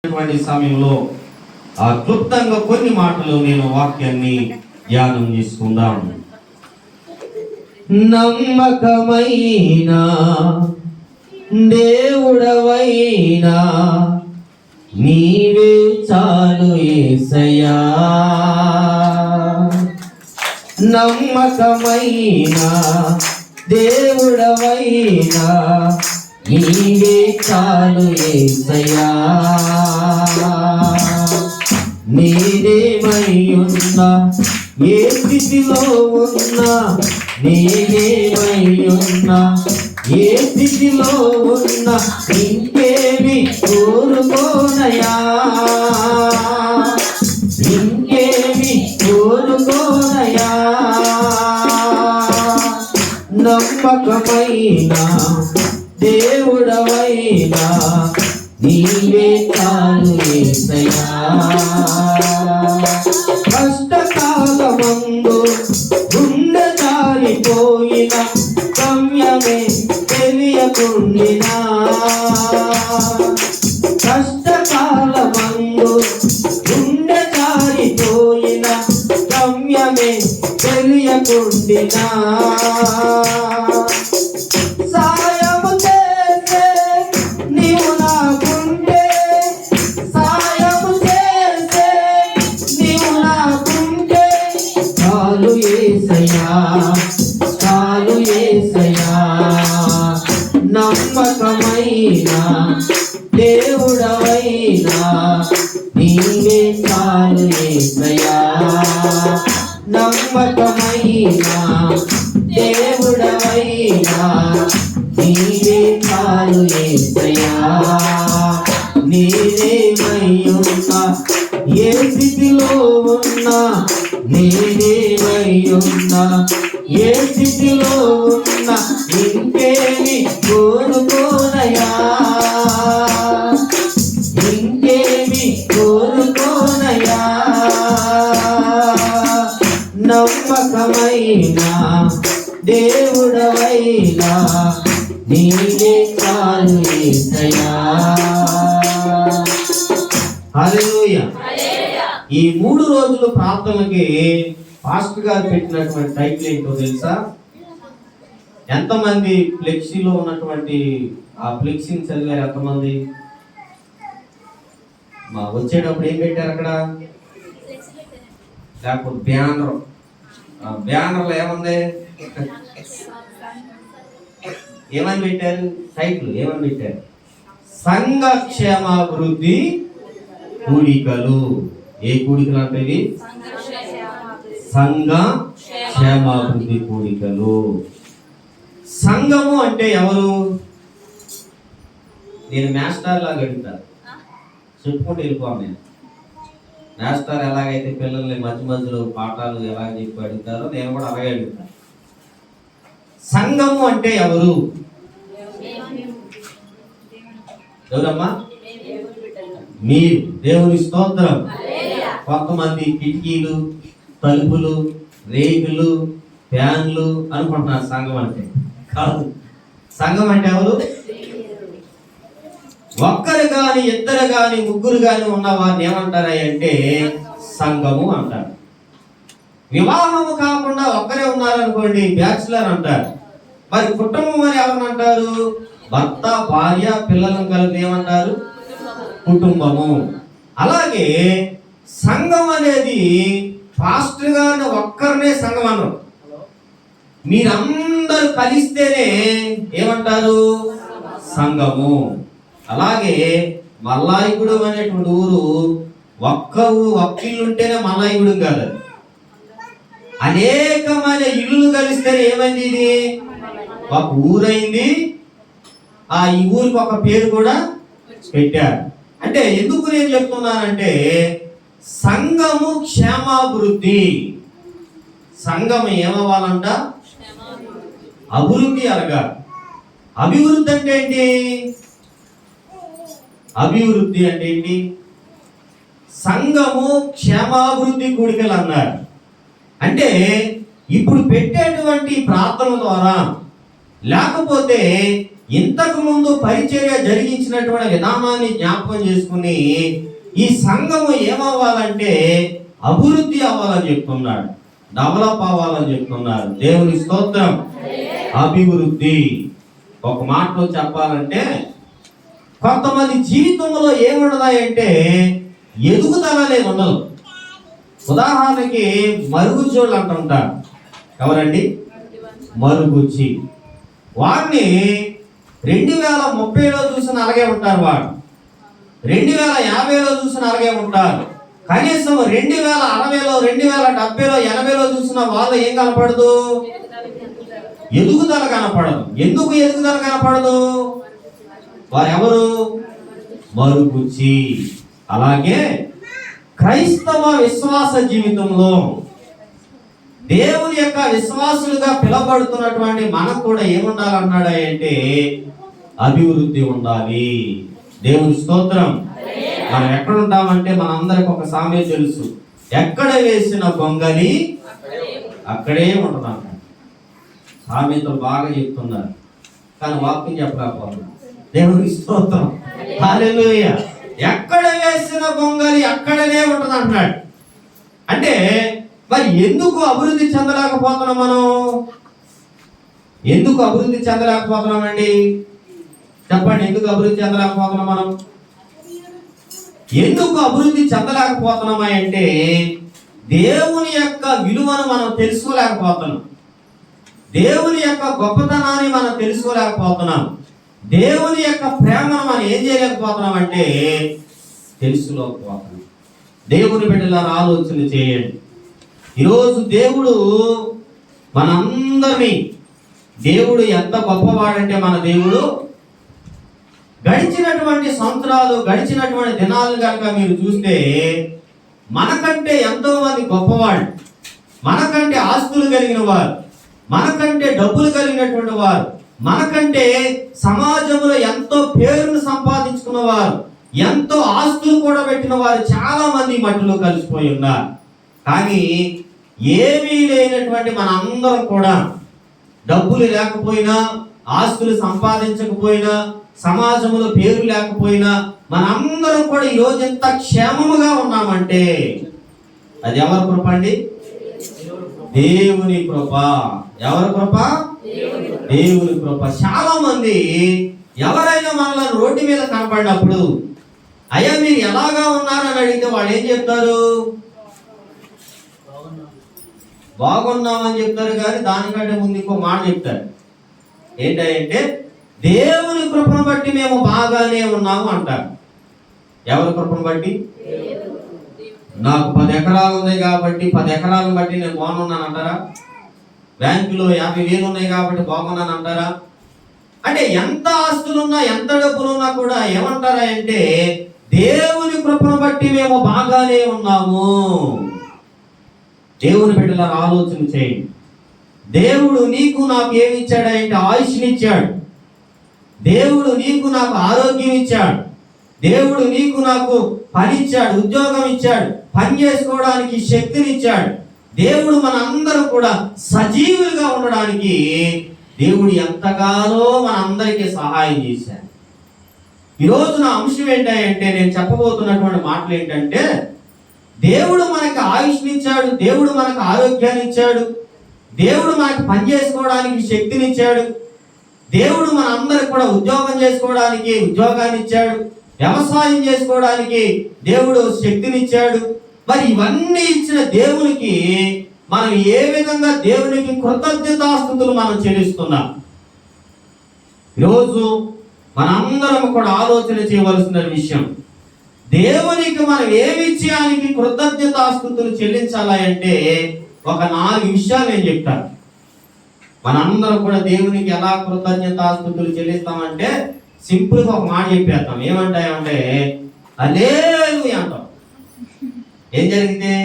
సమయంలో క్లుప్తంగా కొన్ని మాటలు నేను వాక్యాన్ని ధ్యానం చేసుకుందాం. నమ్మకమైన దేవుడవైనా నీవే చాలు యేసయ్యా, నమ్మకమైన దేవుడవైనా నీవే చాలు యేసయ్యా. నేనేమై ఉన్నా, ఏ స్థితిలో ఉన్నా, నేనేమై ఉన్నా, ఏ స్థితిలో ఉన్నా, ఇంకేమి కోరుకోనయా, ఇంకేమి కోరుకోనయా. నమ్మకమైన దేవుడవైనా నీవే చాలు యేసయ్యా. కష్టకాలమందు గుండె జారిపోయిన, గమ్యమే తెలియకుండినా, కష్టకాలమందు గుండె జారిపోయిన, గమ్యమే తెలియకుండినా, సాయము చేసే నీవు నాకుంటే, సాయము చేసే నీవు నాకుంటే, చాలు యేసయ్యా, చాలు యేసయ్యా. నమ్మకమైన దేవుడవైనా నీవే చాలు యేసయ్యా, నమ్మకమైన దేవుడవైనా నీవే చాలు యేసయ్యా. నేనేమై ఉన్నా, ఏ స్థితిలో ఉన్నా, నేనేమై ఉన్నా, ఏ స్థితిలో ఉన్నా, ఇంకేమి కోరుకోనయా, ఇంకేమి కోరుకోనయా. నమ్మకమైన దేవుడవైనా నీవే చాలు యేసయ్యా. హల్లెలూయా. ఈ 3 రోజులు ప్రార్థనలకి పాస్టర్ గారు పెట్టినటువంటి టైటిల్ ఏంటో తెలుసా? ఎంతమంది ఫ్లెక్సీలో ఉన్నటువంటి ఆ ఫ్లెక్సీని చదివారు? ఎంతమంది వచ్చేటప్పుడు ఏం పెట్టారు అక్కడ? లేకపోతే బ్యానర్, బ్యానర్లో ఏముంది? ఏమని పెట్టారు? టైటిల్ ఏమని పెట్టారు? సంఘ క్షేమాభివృద్ధి కూడికలు. ఏ కూడికలు అంటే ఇవి? సంఘ క్షేమాభివృద్ధి కూడికలు. సంఘము అంటే ఎవరు? నేను మాస్టర్ లాగా అడుగుతాను, చెప్పుకుంటూ వెళ్ళిపోను. నేను మాస్టర్ ఎలాగైతే పిల్లల్ని మధ్య మధ్యలో పాఠాలు ఎలాగ చెప్పి అడుగుతారో నేను కూడా అలాగే అడుగుతాను. సంఘము అంటే ఎవరు? ఎవరమ్మా? మీరు. దేవుని స్తోత్రం. కొంతమంది కిటికీలు, తలుపులు, రేకులు, ఫ్యాన్లు అనుకుంటున్నారు సంఘం అంటే. కాదు. సంఘం అంటే ఎవరు? ఒక్కరు గాని, ఇద్దరు గాని, ముగ్గురు గాని ఉన్న వారిని ఏమంటారు అంటే సంఘము అంటారు. వివాహము కాకుండా ఒక్కరే ఉన్నారనుకోండి బ్యాచులర్ అంటారు. మరి కుటుంబం అని ఎవరిని అంటారు? భర్త, భార్య, పిల్లలను కలిపి ఏమంటారు? కుటుంబము. అలాగే సంఘం అనేది పాస్టర్ గారిని ఒక్కరినే సంఘం అన్నారు. మీరందరూ కలిస్తేనే ఏమంటారు? సంఘము. అలాగే మల్లాయిగూడెం అనేటువంటి ఊరు ఒక్క ఇల్లు ఉంటేనే మల్లాయిగూడెం కాదు, అనేకమైన ఇల్లు కలిస్తేనే ఏమైంది? ఇది ఒక ఊరైంది. ఈ ఊరికి ఒక పేరు కూడా పెట్టారు. అంటే ఎందుకు నేను చెప్తున్నానంటే సంఘము క్షేమాభివృద్ధి. సంఘం ఏమవ్వాలంట? అభివృద్ధి అనగా. అభివృద్ధి అంటే ఏంటి? అభివృద్ధి అంటే ఏంటి? సంఘము క్షేమాభివృద్ధి కూడికలు అన్నారు. అంటే ఇప్పుడు పెట్టేటువంటి ప్రార్థన ద్వారా, లేకపోతే ఇంతకు ముందు పరిచర్య జరిగించినటువంటి విధానాన్ని జ్ఞాపకం చేసుకుని ఈ సంఘము ఏమవ్వాలంటే అభివృద్ధి అవ్వాలని చెప్తున్నాడు, డెవలప్ అవ్వాలని చెప్తున్నారు. దేవుని స్తోత్రం. అభివృద్ధి. ఒక మాటలో చెప్పాలంటే కొంతమంది జీవితంలో ఏముండదాయంటే ఎదుగుదల అనేది ఉండదు. ఉదాహరణకి మరుగుజ్జోళ్ళు అంటుంటారు. ఎవరండి? మరుగుజ్జి. వాడిని 2030లో చూసిన అలాగే ఉంటారు, వాడు 2050లో చూసిన అలాగే ఉంటారు. కనీసం 2060లో 2070లో 80లో చూసిన వాళ్ళు ఏం కనపడదు? ఎదుగుదల కనపడదు. ఎందుకు ఎదుగుదల కనపడదు? వారెవరు? మరుగుజ్జి. అలాగే క్రైస్తవ విశ్వాస జీవితంలో దేవుని యొక్క విశ్వాసులుగా పిలువబడుతున్నటువంటి మనకు కూడా ఏముండాలన్నాడు అంటే అభివృద్ధి ఉండాలి. దేవుని స్తోత్రం. మనం ఎక్కడ ఉంటామంటే మనందరికి ఒక సామెత తెలుసు, ఎక్కడ వేసిన గొంగలి అక్కడే ఉంటున్నాం. సామెతలు బాగా చెప్తున్నారు కానీ వాక్యం చెప్పలేకపోతున్నారు. దేవుని స్తోత్రం. హల్లెలూయా. ఎక్కడ వేసిన గొంగలి అక్కడనే ఉంటది అంటున్నాడు. అంటే మరి ఎందుకు అభివృద్ధి చెందలేకపోతున్నాం? మనం ఎందుకు అభివృద్ధి చెందలేకపోతున్నామండి? చెప్పండి, ఎందుకు అభివృద్ధి చెందలేకపోతున్నాం? మనం ఎందుకు అభివృద్ధి చెందలేకపోతున్నామా అంటే దేవుని యొక్క విలువను మనం తెలుసుకోలేకపోతున్నాం, దేవుని యొక్క గొప్పతనాన్ని మనం తెలుసుకోలేకపోతున్నాం, దేవుని యొక్క ప్రేమను మనం ఏం చేయలేకపోతున్నాం అంటే తెలుసుకోలేకపోతున్నాం. దేవుని బిడ్డలారా ఆలోచన చేయండి. ఈరోజు దేవుడు మనందరినీ, దేవుడు ఎంత గొప్పవాడంటే మన దేవుడు గడిచినటువంటి సంవత్సరాలు, గడిచినటువంటి దినాలు కనుక మీరు చూస్తే మనకంటే ఎంతో మంది గొప్పవాళ్ళు, మనకంటే ఆస్తులు కలిగిన వారు, మనకంటే డబ్బులు కలిగినటువంటి వారు, మనకంటే సమాజంలో ఎంతో పేరును సంపాదించుకున్న వారు, ఎంతో ఆస్తులు కూడా పెట్టిన వారు చాలా మంది మట్టిలో కలిసిపోయి ఉన్నారు. కానీ ఏమీ లేనటువంటి మన అందరం కూడా, డబ్బులు లేకపోయినా, ఆస్తులు సంపాదించకపోయినా, సమాజంలో పేరు లేకపోయినా, మనందరం కూడా ఈ రోజు ఎంత క్షేమముగా ఉన్నామంటే అది ఎవరి కృప అండి? దేవుని కృప. ఎవరి కృప? దేవుని కృప. చాలా మంది ఎవరైనా మనల్ని రోడ్డు మీద కనపడినప్పుడు అయ్యా మీరు ఎలాగా ఉన్నారని అడిగితే వాళ్ళు ఏం చెప్తారు? బాగున్నామని చెప్తారు. కానీ దానికంటే ముందు ఇంకో మాట చెప్తారు. ఏంటంటే దేవుని కృపను బట్టి మేము బాగానే ఉన్నాము అంటారు. ఎవరి కృపను బట్టి? నాకు 10 ఎకరాలు ఉన్నాయి కాబట్టి 10 ఎకరాలను బట్టి నేను బాగున్నాను అంటారా? బ్యాంకులో 50,000 ఉన్నాయి కాబట్టి బాగున్నాను అంటారా? అంటే ఎంత ఆస్తులున్నా, ఎంత డబ్బులున్నా కూడా ఏమంటారా అంటే దేవుని కృపను బట్టి మేము బాగానే ఉన్నాము. దేవుని బిడ్డలారా ఆలోచన చేయండి. దేవుడు నీకు నాకు ఏమి ఇచ్చాడంటే ఆయుష్నిచ్చాడు. దేవుడు నీకు నాకు ఆరోగ్యం ఇచ్చాడు. దేవుడు నీకు నాకు పని ఇచ్చాడు, ఉద్యోగం ఇచ్చాడు, పని చేసుకోవడానికి శక్తినిచ్చాడు. దేవుడు మన అందరూ కూడా సజీవులుగా ఉండడానికి దేవుడు ఎంతగానో మన అందరికీ సహాయం చేశాడు. ఈరోజు నా అంశం ఏంటంటే నేను చెప్పబోతున్నటువంటి మాటలు ఏంటంటే దేవుడు మనకు ఆయుష్నిచ్చాడు, దేవుడు మనకు ఆరోగ్యాన్ని ఇచ్చాడు, దేవుడు మనకు పని చేసుకోవడానికి శక్తినిచ్చాడు, దేవుడు మన అందరికి కూడా ఉద్యోగం చేసుకోవడానికి ఉద్యోగాన్ని ఇచ్చాడు, వ్యవసాయం చేసుకోవడానికి దేవుడు శక్తినిచ్చాడు. మరి ఇవన్నీ ఇచ్చిన దేవునికి మనం ఏ విధంగా దేవునికి కృతజ్ఞతాస్తుతులు మనం చెల్లిస్తున్నాం? ఈరోజు మనందరం కూడా ఆలోచన చేయవలసిన విషయం, దేవునికి మనం ఏమి ఇచ్చేయానికి కృతజ్ఞతాస్తుతులు చెల్లించాలి అంటే ఒక 4 విషయాలు నేను చెప్తాను. మనందరం కూడా దేవునికి ఎలా కృతజ్ఞతాస్తుతులు చెల్లిస్తామంటే సింపుల్గా ఒక మాట చెప్పేస్తాం. ఏమంటాయంటే హల్లెలూయా అంటాం. ఏం జరిగింది?